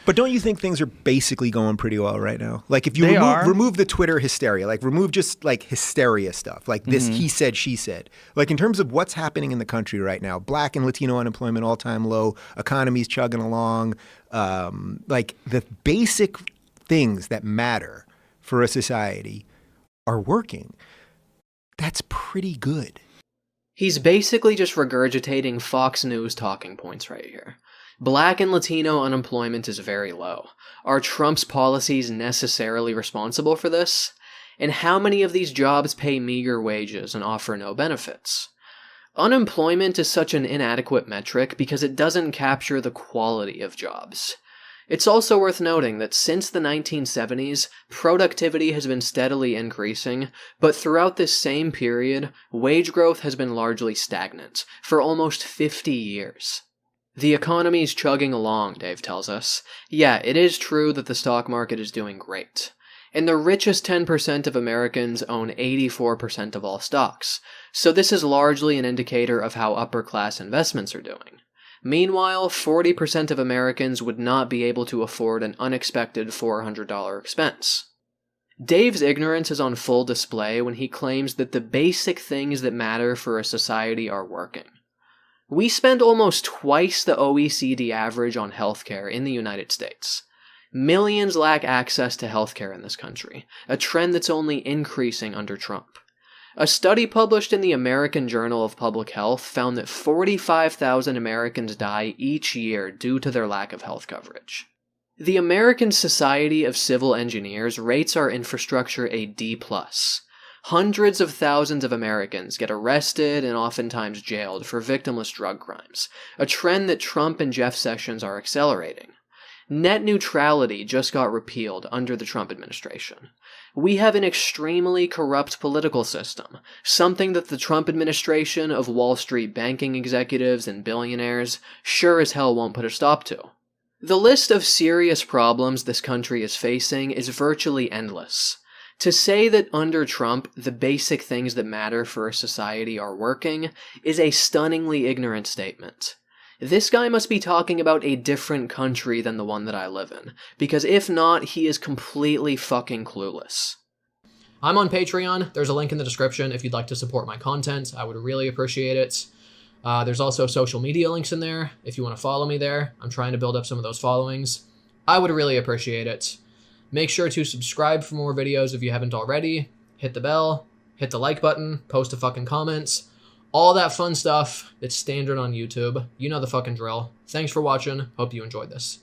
But don't you think things are basically going pretty well right now? Like if you remove the Twitter hysteria, like remove just like hysteria stuff, like this he said, she said. Like in terms of what's happening in the country right now, Black and Latino unemployment all-time low, economy's chugging along, like the basic things that matter for a society are working. That's pretty good. He's basically just regurgitating Fox News talking points right here. Black and Latino unemployment is very low. Are Trump's policies necessarily responsible for this? And how many of these jobs pay meager wages and offer no benefits? Unemployment is such an inadequate metric because it doesn't capture the quality of jobs. It's also worth noting that since the 1970s, productivity has been steadily increasing, but throughout this same period, wage growth has been largely stagnant, for almost 50 years. The economy's chugging along, Dave tells us. Yeah, it is true that the stock market is doing great. And the richest 10% of Americans own 84% of all stocks, so this is largely an indicator of how upper-class investments are doing. Meanwhile, 40% of Americans would not be able to afford an unexpected $400 expense. Dave's ignorance is on full display when he claims that the basic things that matter for a society are working. We spend almost twice the OECD average on healthcare in the United States. Millions lack access to healthcare in this country, a trend that's only increasing under Trump. A study published in the American Journal of Public Health found that 45,000 Americans die each year due to their lack of health coverage. The American Society of Civil Engineers rates our infrastructure a D+. Hundreds of thousands of Americans get arrested and oftentimes jailed for victimless drug crimes, a trend that Trump and Jeff Sessions are accelerating. Net neutrality just got repealed under the Trump administration. We have an extremely corrupt political system, something that the Trump administration of Wall Street banking executives and billionaires sure as hell won't put a stop to. The list of serious problems this country is facing is virtually endless. To say that under Trump, the basic things that matter for a society are working is a stunningly ignorant statement. This guy must be talking about a different country than the one that I live in, because if not, he is completely fucking clueless. I'm on Patreon. There's a link in the description if you'd like to support my content. I would really appreciate it. There's also social media links in there if you want to follow me there. I'm trying to build up some of those followings. I would really appreciate it. Make sure to subscribe for more videos if you haven't already. Hit the bell, hit the like button, post a fucking comments. All that fun stuff that's standard on YouTube. You know the fucking drill. Thanks for watching. Hope you enjoyed this.